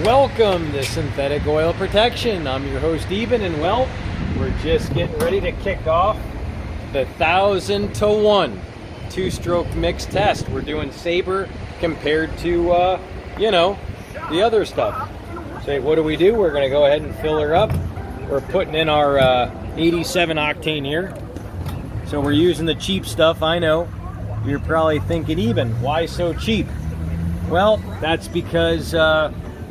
Welcome to Synthetic Oil Protection. I'm your host, Eben, and well, we're just getting ready to kick off the 1,000 to 1 two-stroke mix test. We're doing Saber compared to, the other stuff. So what do? We're going to go ahead and fill her up. We're putting in our 87 octane here. So we're using the cheap stuff. I know you're probably thinking, Eben, why so cheap? Well, that's because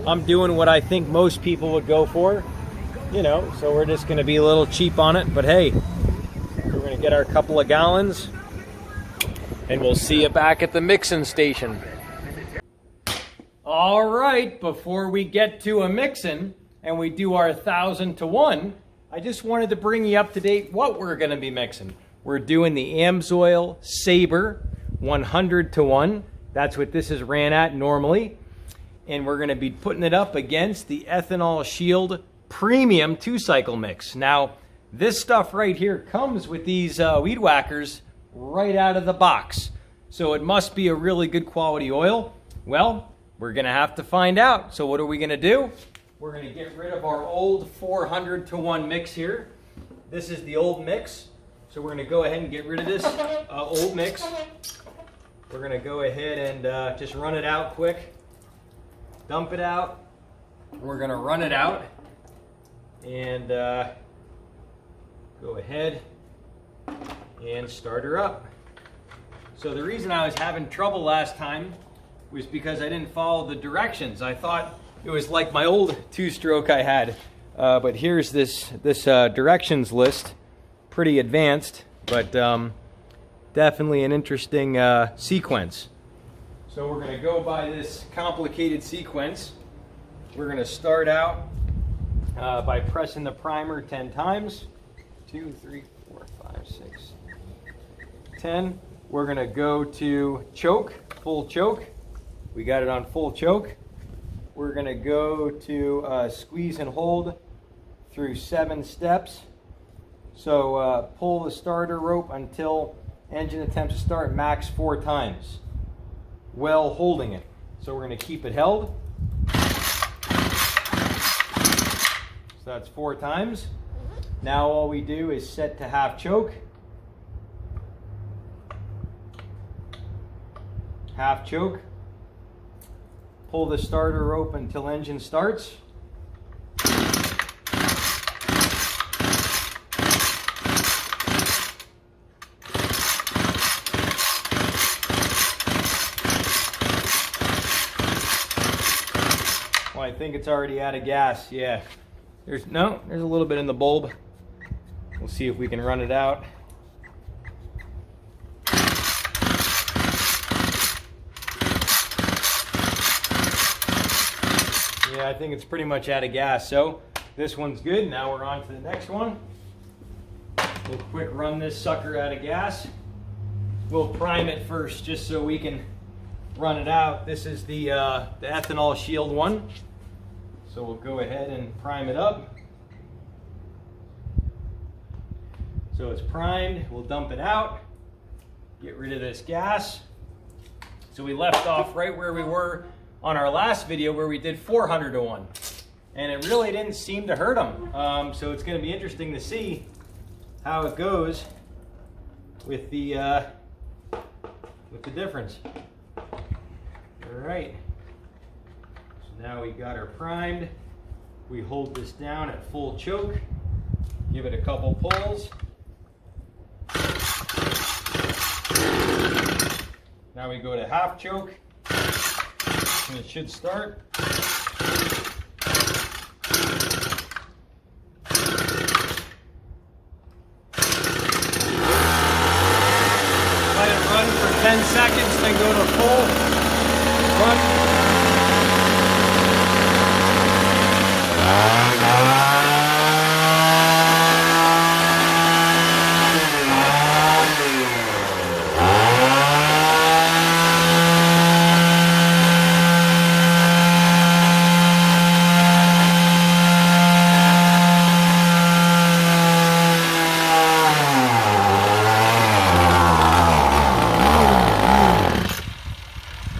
I'm doing what I think most people would go for, so we're just going to be a little cheap on it. But hey, we're going to get our couple of gallons and we'll see you back at the mixing station. All right, before we get to a mixing and we do our 1,000 to 1, I just wanted to bring you up to date what we're going to be mixing. We're doing the AMSOIL Saber 100 to 1. That's what this is ran at normally. And we're going to be putting it up against the Ethanol Shield Premium 2-cycle mix. Now, this stuff right here comes with these weed whackers right out of the box. So it must be a really good quality oil. Well, we're going to have to find out. So what are we going to do? We're going to get rid of our old 400 to 1 mix here. This is the old mix. So we're going to go ahead and get rid of this old mix. We're going to go ahead and just run it out quick. Dump it out. We're going to run it out and go ahead and start her up. So the reason I was having trouble last time was because I didn't follow the directions. I thought it was like my old two-stroke I had, but here's this directions list, pretty advanced, but definitely an interesting sequence. So we're going to go by this complicated sequence. We're going to start out by pressing the primer 10 times. 2, 3, 4, 5, 6, 10. We're going to go to choke, full choke. We got it on full choke. We're going to go to squeeze and hold through 7 steps. So pull the starter rope until engine attempts to start max 4 times. Well, holding it. So we're going to keep it held. So that's 4 times. Now all we do is set to half choke. Half choke. Pull the starter rope until engine starts. I think it's already out of gas. Yeah, there's a little bit in the bulb. We'll see if we can run it out. Yeah, I think it's pretty much out of gas. So this one's good. Now we're on to the next one. We'll quick run this sucker out of gas. We'll prime it first just so we can run it out. This is the Ethanol Shield one. So we'll go ahead and prime it up. So it's primed. We'll dump it out. Get rid of this gas. So we left off right where we were on our last video where we did 400 to 1. And it really didn't seem to hurt them. So it's going to be interesting to see how it goes with the difference. All right. Now we got her primed. We hold this down at full choke. Give it a couple pulls. Now we go to half choke. And it should start. Let it run for 10 seconds, then go to full run.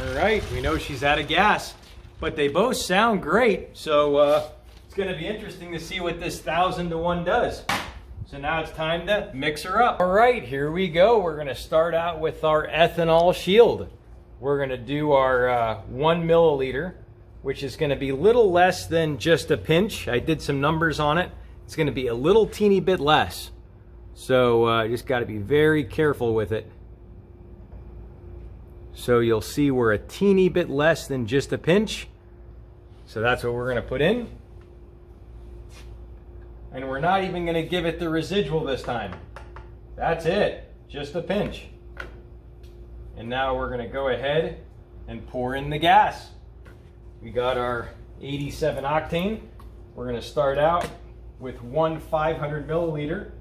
All right, we know she's out of gas. but they both sound great. So it's going to be interesting to see what this 1000 to 1 does. So now it's time to mix her up. All right, here we go. We're going to start out with our ethanol shield. We're going to do our 1 milliliter, which is going to be a little less than just a pinch. I did some numbers on it. It's going to be a little teeny bit less. So just got to be very careful with it. So you'll see we're a teeny bit less than just a pinch. So that's what we're going to put in. And we're not even going to give it the residual this time. That's it, just a pinch. And now we're going to go ahead and pour in the gas. We got our 87 octane. We're going to start out with 1 500 milliliter.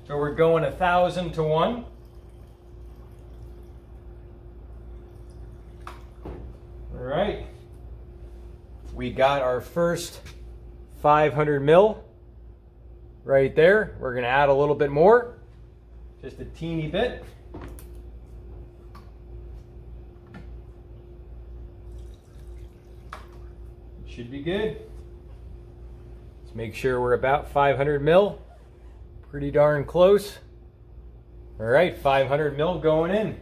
So we're going 1000 to 1. All right. We got our first 500 mil right there. We're going to add a little bit more, just a teeny bit. Should be good. Let's make sure we're about 500 mil. Pretty darn close. All right, 500 mil going in.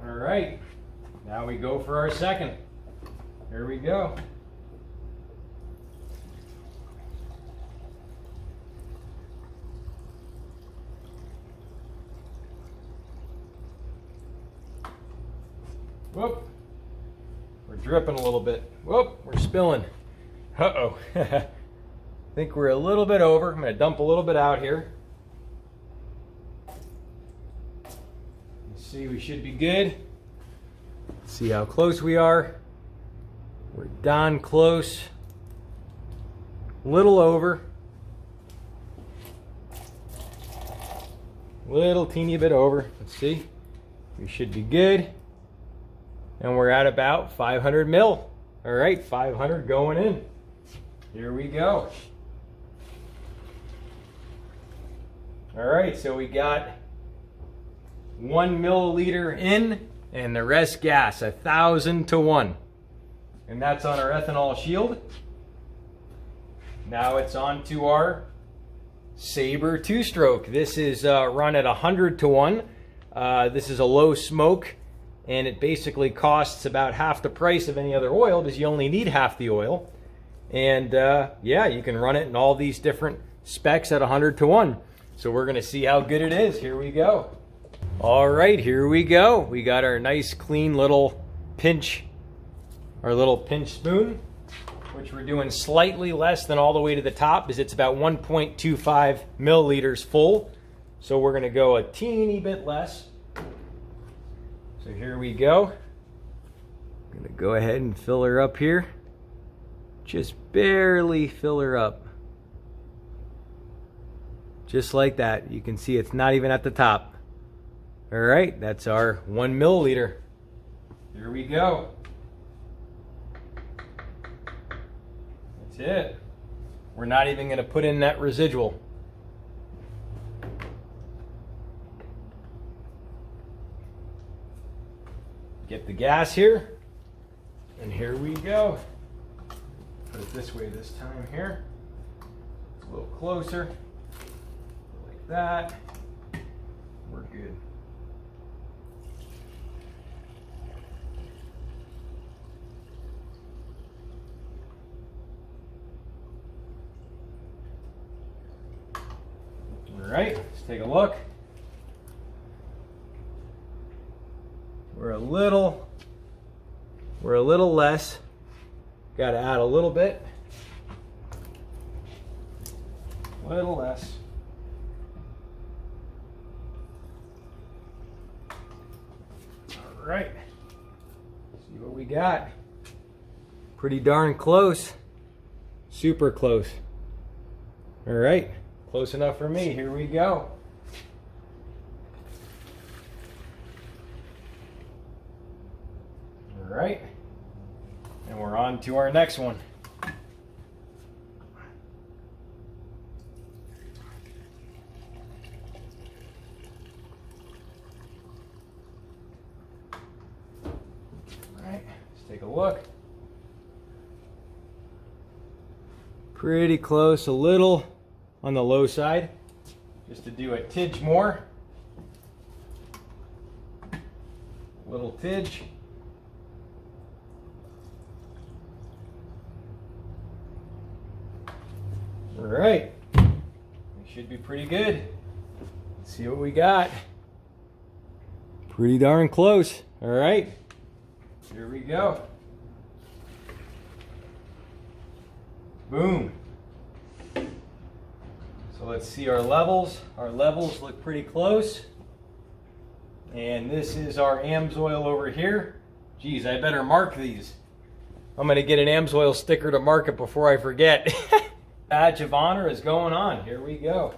All right, now we go for our second. Here we go. Whoop. We're dripping a little bit. Whoop, we're spilling. Uh-oh. I think we're a little bit over. I'm going to dump a little bit out here. Let's see, we should be good. Let's see how close we are. We're darn close. Little over. Little teeny bit over. Let's see. We should be good. And we're at about 500 mil. All right, 500 going in. Here we go. All right, so we got 1 milliliter in and the rest gas, 1000 to 1. And that's on our ethanol shield. Now it's on to our Saber 2-stroke. This is run at 100 to 1. This is a low smoke. And it basically costs about half the price of any other oil because you only need half the oil. And yeah, you can run it in all these different specs at 100 to 1. So we're going to see how good it is. Here we go. All right, here we go. We got our nice clean little pinch, our little pinch spoon, which we're doing slightly less than all the way to the top because it's about 1.25 milliliters full. So we're going to go a teeny bit less. So here we go. I'm going to go ahead and fill her up here. Just barely fill her up. Just like that. You can see it's not even at the top. All right, that's our 1 milliliter. Here we go. That's it. We're not even going to put in that residual. Get the gas here, and here we go. Put it this way this time here. It's a little closer, like that. We're good. All right, let's take a look. We're a little less. Got to add a little bit. A little less. All right. See what we got. Pretty darn close. Super close. All right. Close enough for me. Here we go. All right. And we're on to our next one. Pretty close, a little on the low side, just to do a tidge more. Little tidge. All right, we should be pretty good. Let's see what we got. Pretty darn close. All right, here we go. Boom. So let's see our levels. Our levels look pretty close. And this is our AMSOIL over here. Geez, I better mark these. I'm gonna get an AMSOIL sticker to mark it before I forget. Badge of honor is going on. Here we go.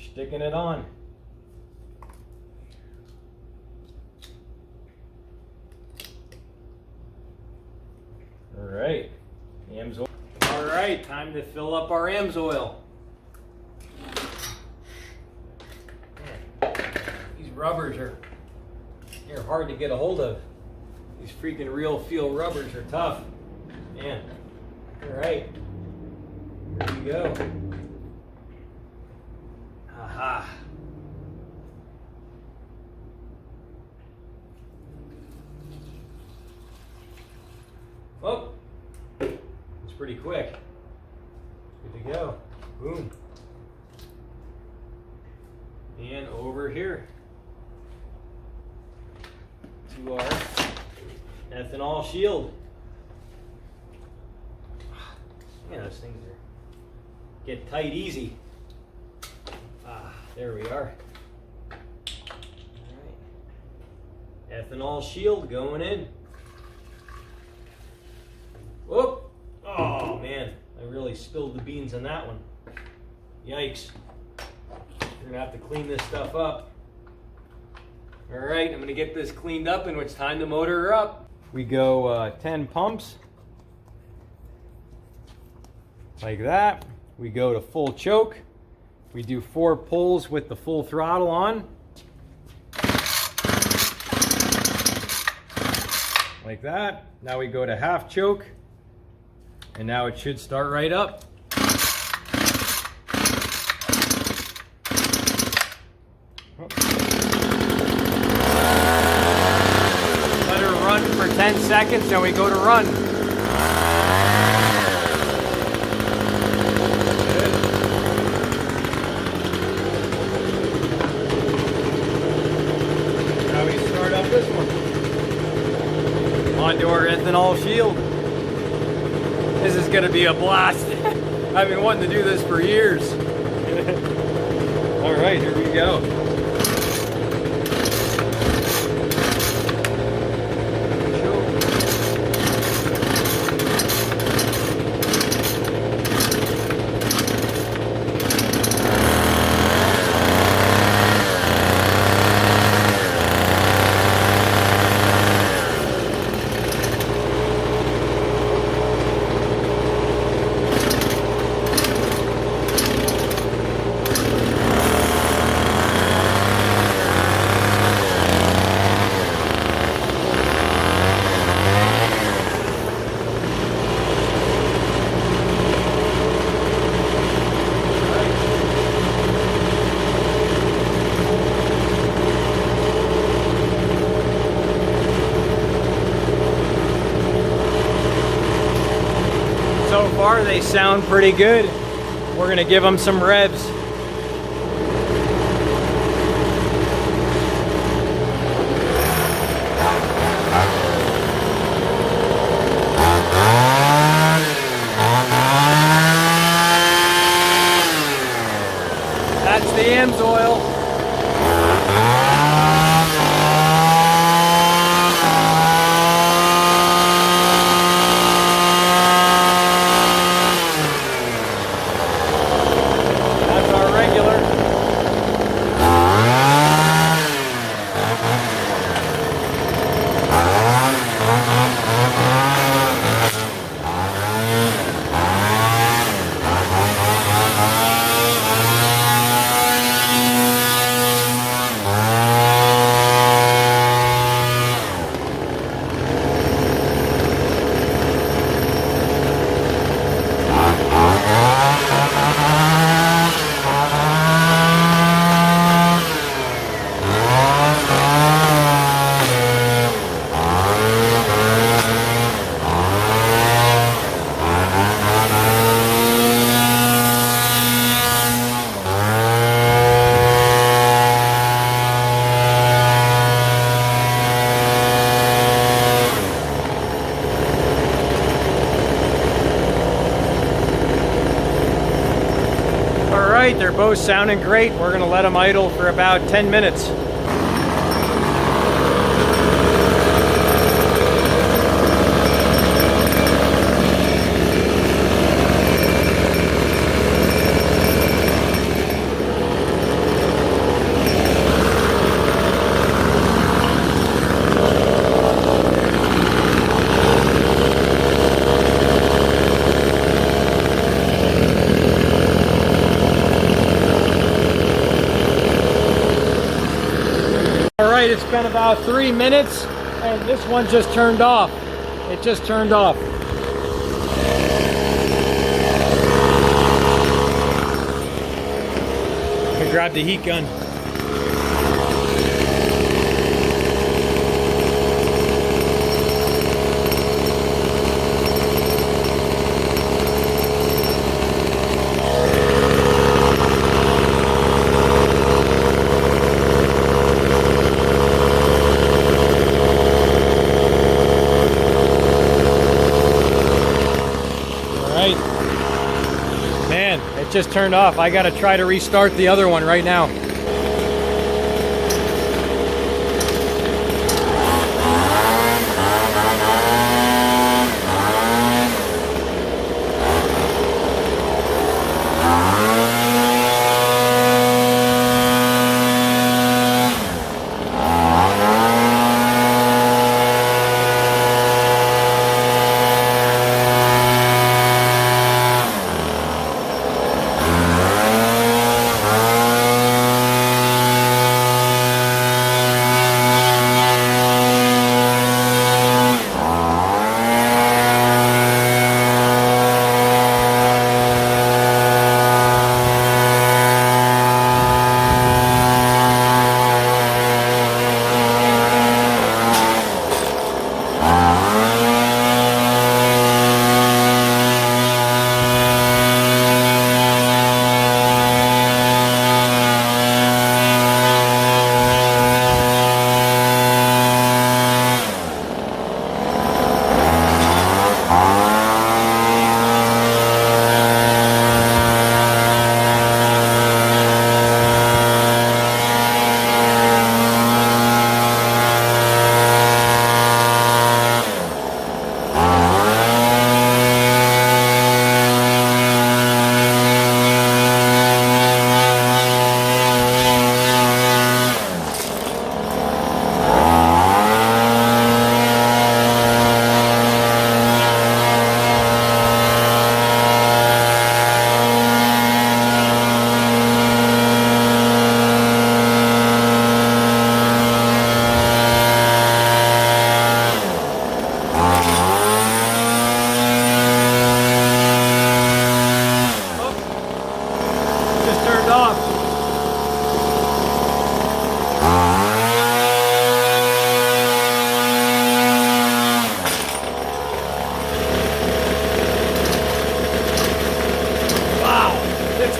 Sticking it on. All right, AMSOIL. All right, time to fill up our AMSOIL. These rubbers they're hard to get a hold of. These freaking real feel rubbers are tough. Man. All right, here we go. Aha. Oh, it's pretty quick. Good to go. Boom. And over here to our ethanol shield. Man, those things get tight easy. There we are. All right. Ethanol shield going in. Whoop! Oh man, I really spilled the beans on that one. Yikes. We're gonna have to clean this stuff up. All right, I'm gonna get this cleaned up and it's time to motor her up. We go 10 pumps. Like that. We go to full choke. We do 4 pulls with the full throttle on. Like that. Now we go to half choke. And now it should start right up. Let her run for 10 seconds, then we go to run. Good. Now we start up this one. Onto our ethanol shield. This is gonna be a blast. I've been wanting to do this for years. All right, here we go. So far they sound pretty good. We're gonna give them some revs. That's the AMSOIL. both sounding great. We're gonna let them idle for about 10 minutes. It's been about 3 minutes and this one just turned off. It just turned off. I grabbed the heat gun. Man, it just turned off. I gotta try to restart the other one right now.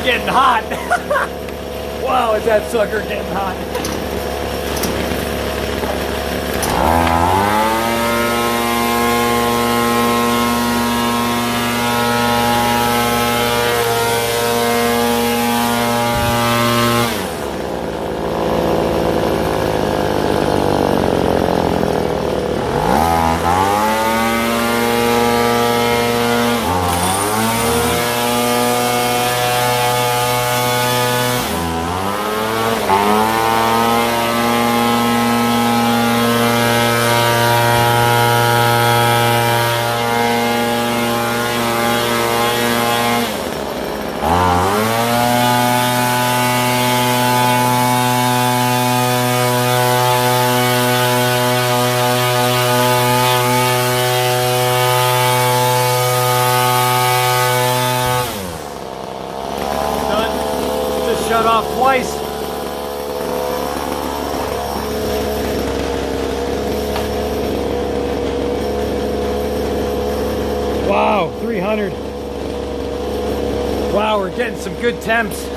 Getting hot. Wow, is that sucker getting hot. Shut off twice. Wow, 300. Wow, we're getting some good temps.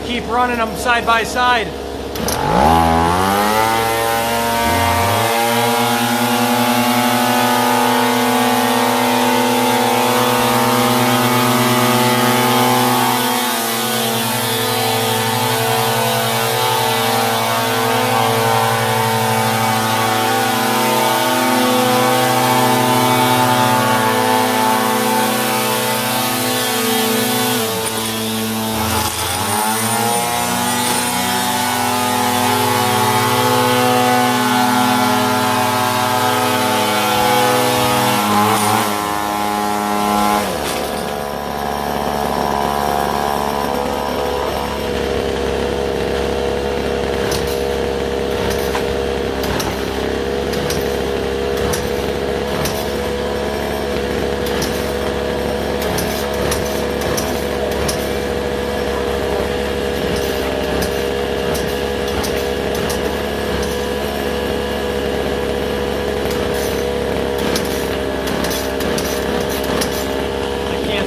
keep running them side by side.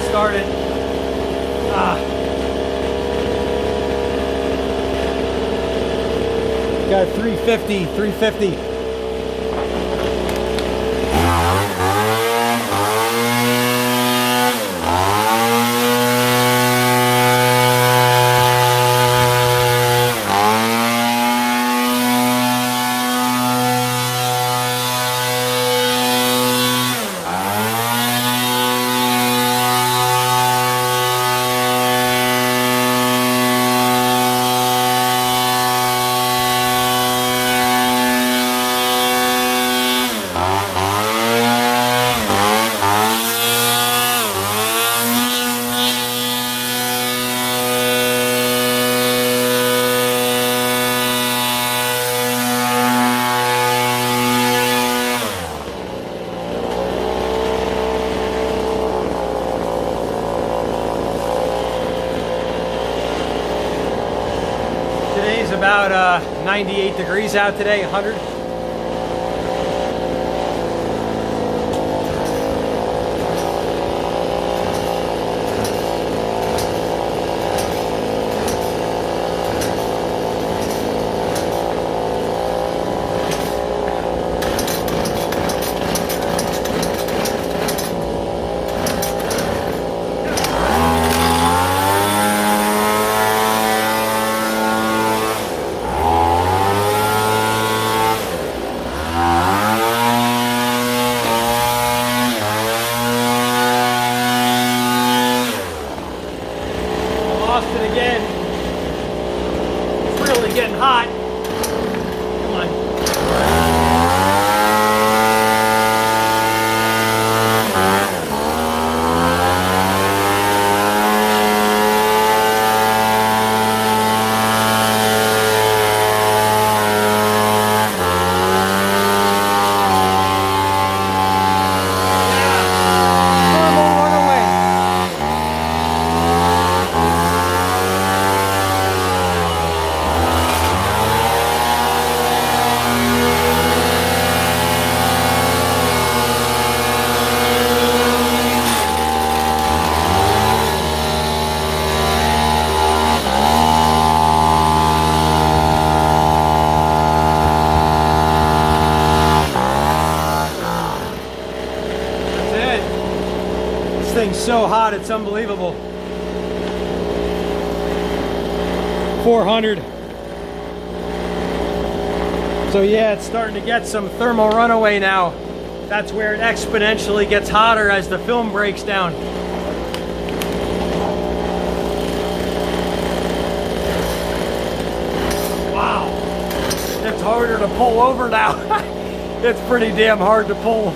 Start it. Got 350. Today's about 98 degrees out today, 100. Again, it's really getting hot. Come on. Thing's so hot, it's unbelievable. 400. So yeah, it's starting to get some thermal runaway now. That's where it exponentially gets hotter as the film breaks down. Wow, it's harder to pull over now. It's pretty damn hard to pull.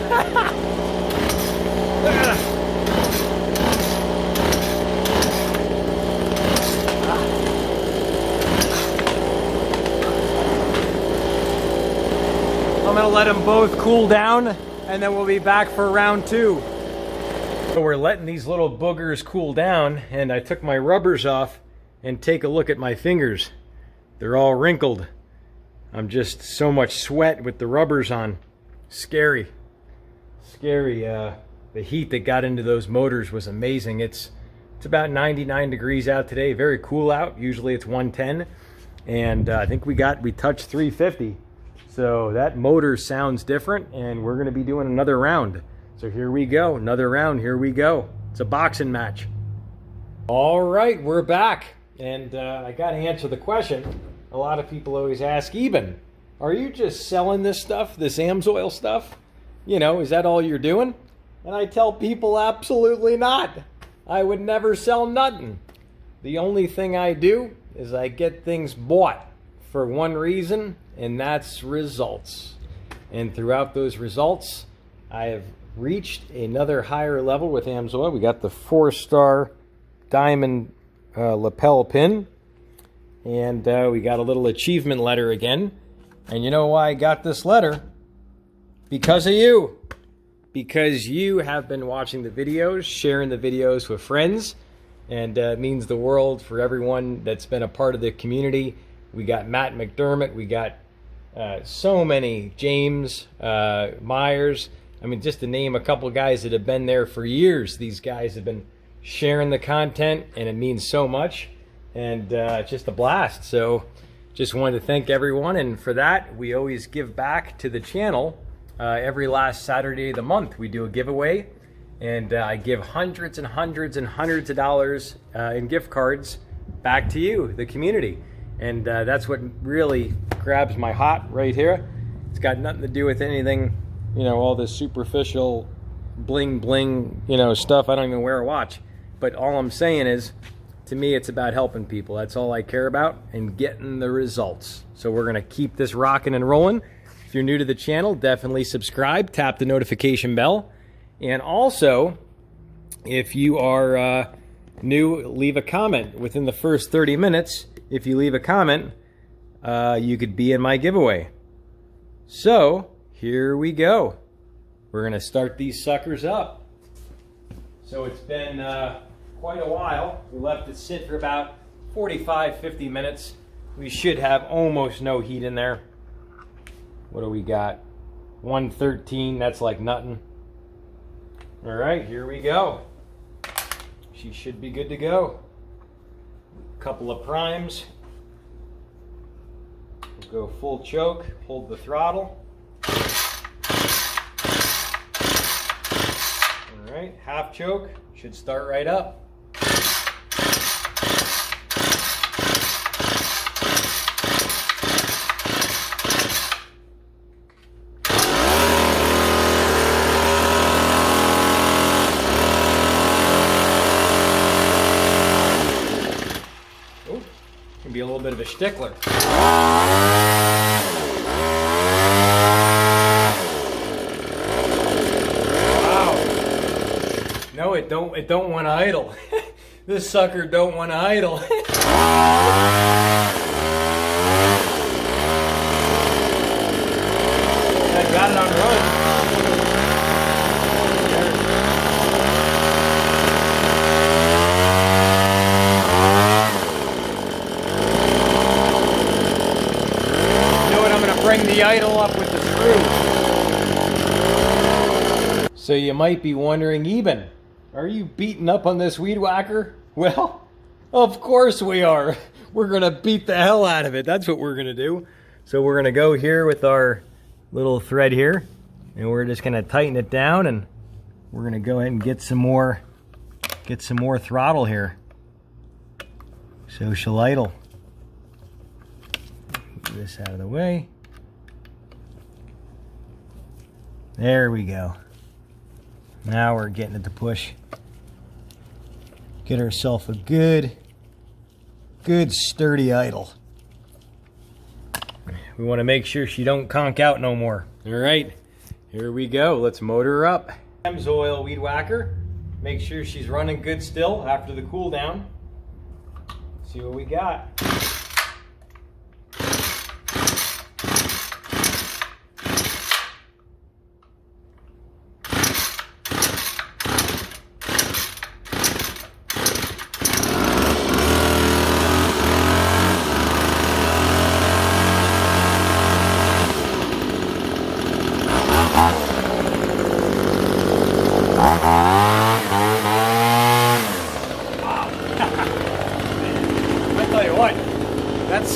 I'm gonna let them both cool down and then we'll be back for round two. So we're letting these little boogers cool down, and I took my rubbers off and take a look at my fingers. They're all wrinkled. I'm just so much sweat with the rubbers on. Scary. Scary. The heat that got into those motors was amazing. It's It's about 99 degrees out today. Very cool out. Usually it's 110. And I think we touched 350. So that motor sounds different, and we're going to be doing another round. So here we go. Another round. Here we go. It's a boxing match. All right, we're back. And I got to answer the question. A lot of people always ask, Eben, are you just selling this stuff, this AMSOIL stuff? You know, is that all you're doing? And I tell people, absolutely not. I would never sell nothing. The only thing I do is I get things bought for one reason, and that's results. And throughout those results, I have reached another higher level with AMSOIL. We got the 4-star diamond lapel pin, and we got a little achievement letter again. And you know why I got this letter? Because of you. Because you have been watching the videos, sharing the videos with friends, and it means the world for everyone that's been a part of the community. We got Matt McDermott, we got so many, James Myers. I mean, just to name a couple guys that have been there for years. These guys have been sharing the content, and it means so much, and it's just a blast. So just wanted to thank everyone, and for that, we always give back to the channel. Every last Saturday of the month, we do a giveaway, and I give hundreds and hundreds and hundreds of dollars in gift cards back to you, the community. And that's what really grabs my heart right here. It's got nothing to do with anything, you know, all this superficial bling bling, you know, stuff. I don't even wear a watch. But all I'm saying is, to me, it's about helping people. That's all I care about, and getting the results. So we're gonna keep this rocking and rolling. If you're new to the channel, definitely subscribe, tap the notification bell. And also, if you are new, leave a comment. Within the first 30 minutes, if you leave a comment, you could be in my giveaway. So, here we go. We're gonna start these suckers up. So it's been quite a while. We left it sit for about 45, 50 minutes. We should have almost no heat in there. What do we got? 113, that's like nothing. All right, here we go. She should be good to go. A couple of primes. We'll go full choke, hold the throttle. All right, half choke, should start right up. Be a little bit of a stickler. Wow. No, it don't want to idle. This sucker don't want to idle. I got it on run. Bring the idle up with the screw. So you might be wondering, Eben, are you beating up on this weed whacker? Well, of course we are. We're gonna beat the hell out of it. That's what we're gonna do. So we're gonna go here with our little thread here, and we're just gonna tighten it down, and we're gonna go ahead and get some more throttle here. So she'll idle. Move this out of the way. There we go. Now we're getting it to push. Get ourselves a good sturdy idle. We want to make sure she don't conk out no more. All right, here we go. Let's motor her up. AMSOIL weed whacker. Make sure she's running good still after the cool down. See what we got.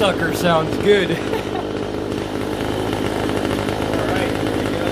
sucker sounds good. All right, here we go.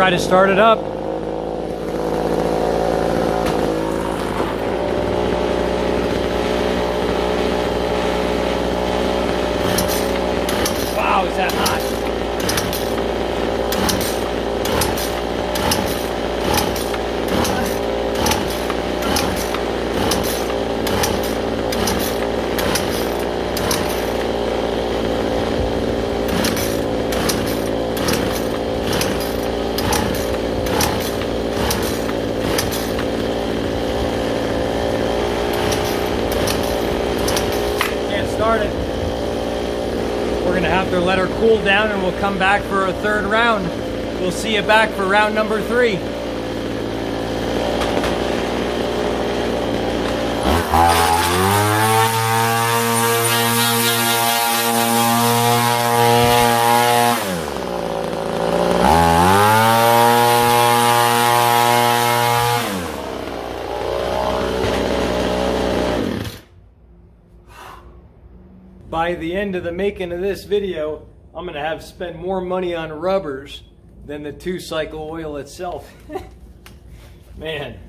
try to start it up. Wow, is that hot? Started. We're gonna have to let her cool down and we'll come back for a third round. We'll see you back for round number 3. By the end of the making of this video, I'm gonna have spent more money on rubbers than the 2-cycle oil itself. Man,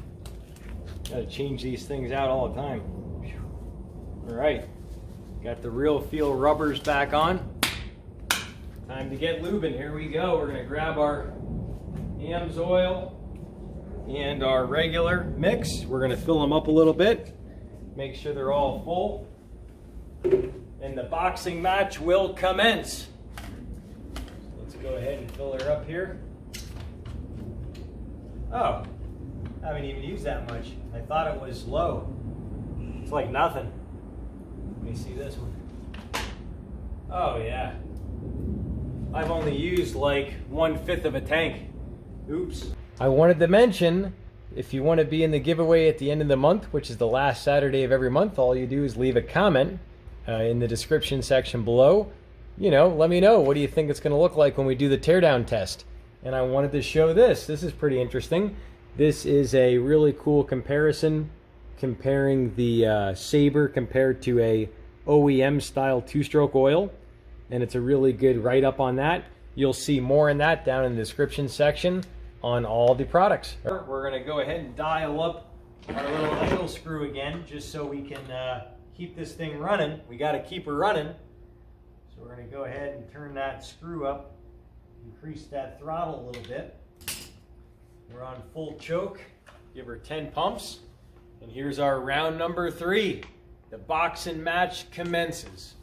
gotta change these things out all the time. All right, got the Real Feel rubbers back on. Time to get lubing. Here we go. We're gonna grab our AMSOIL and our regular mix. We're gonna fill them up a little bit, make sure they're all full. And the boxing match will commence. Let's go ahead and fill her up here. Oh, I haven't even used that much. I thought it was low. It's like nothing. Let me see this one. Oh yeah. I've only used like 1/5 of a tank. Oops. I wanted to mention, if you want to be in the giveaway at the end of the month, which is the last Saturday of every month, all you do is leave a comment in the description section below. You know, let me know, what do you think it's going to look like when we do the teardown test? And I wanted to show this. This is pretty interesting. This is a really cool comparison, comparing the Saber compared to a OEM style 2-stroke oil. And it's a really good write-up on that. You'll see more in that down in the description section on all the products. We're going to go ahead and dial up our little idle screw again, just so we can keep this thing running. We got to keep her running. So we're going to go ahead and turn that screw up, increase that throttle a little bit. We're on full choke. Give her 10 pumps. And here's our round number 3. The boxing match commences.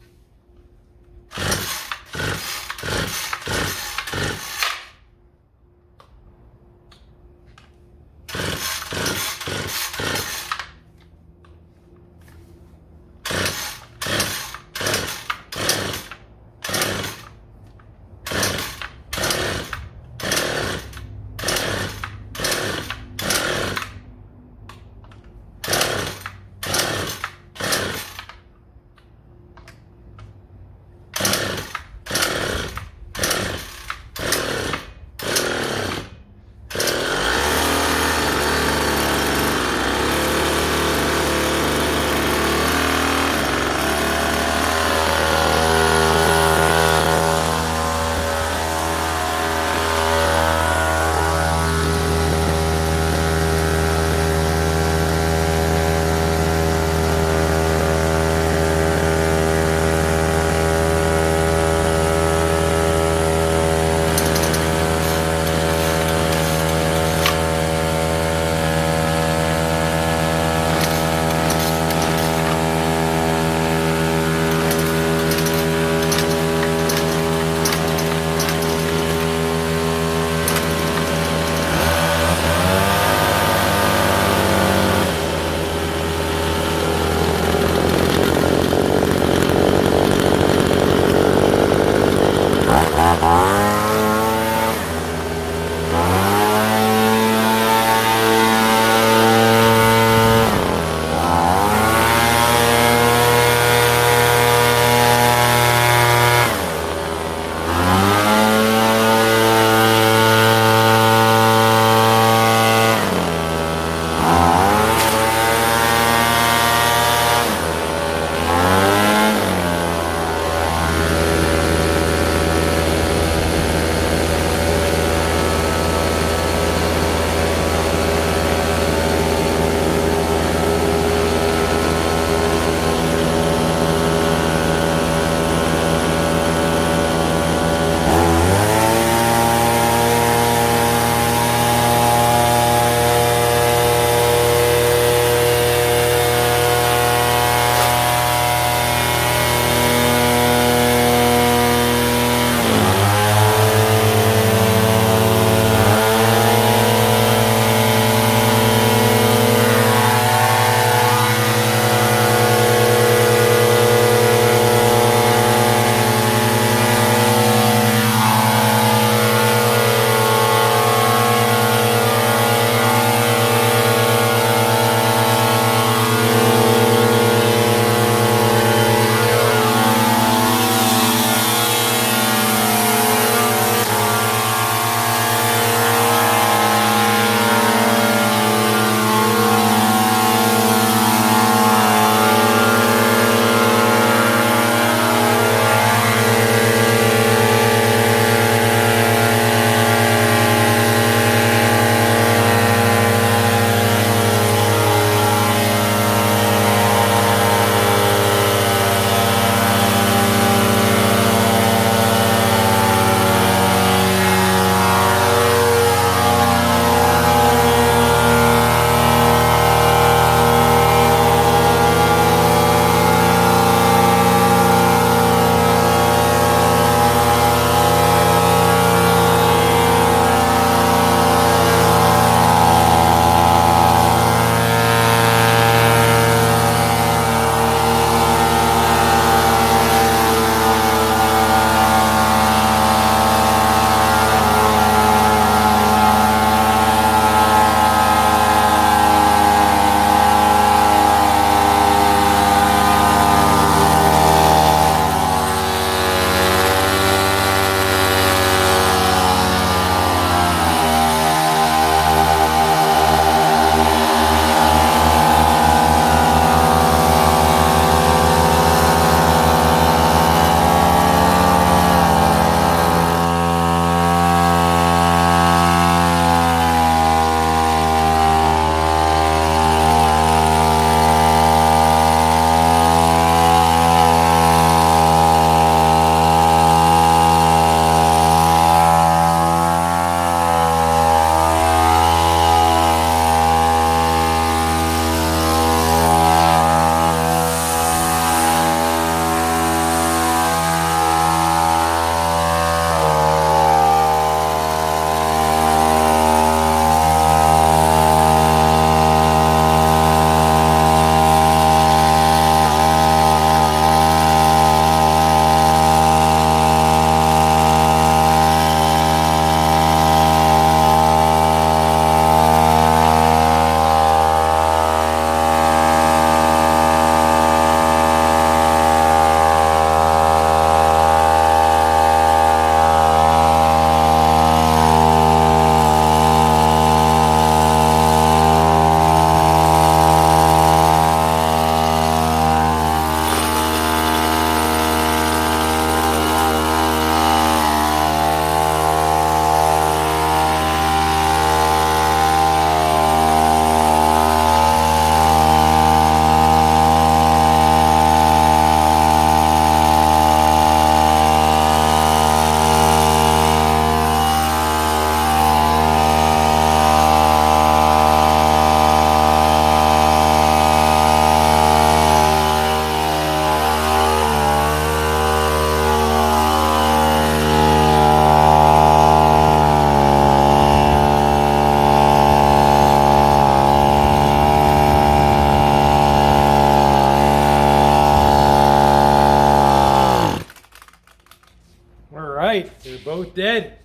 dead.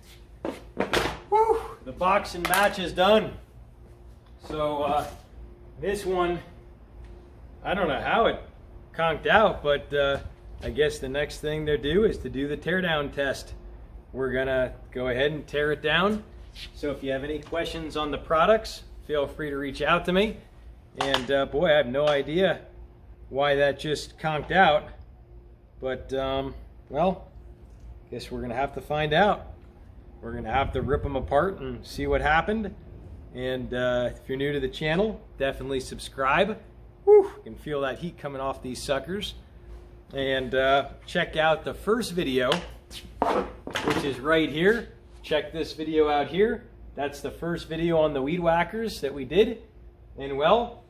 Woo! The box and match is done. So this one, I don't know how it conked out, but I guess the next thing to do is to do the teardown test. We're gonna go ahead and tear it down. So if you have any questions on the products, feel free to reach out to me. And boy, I have no idea why that just conked out. But well, guess we're gonna have to find out. We're gonna have to rip them apart and see what happened. And if you're new to the channel, definitely subscribe. Whew, you can feel that heat coming off these suckers. And check out the first video, which is right here. Check this video out here. That's the first video on the weed whackers that we did. And well,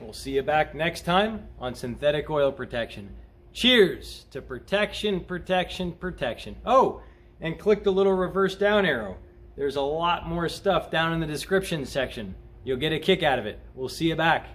we'll see you back next time on synthetic oil protection. Cheers to protection, protection, protection. Oh, and click the little reverse down arrow. There's a lot more stuff down in the description section. You'll get a kick out of it. We'll see you back.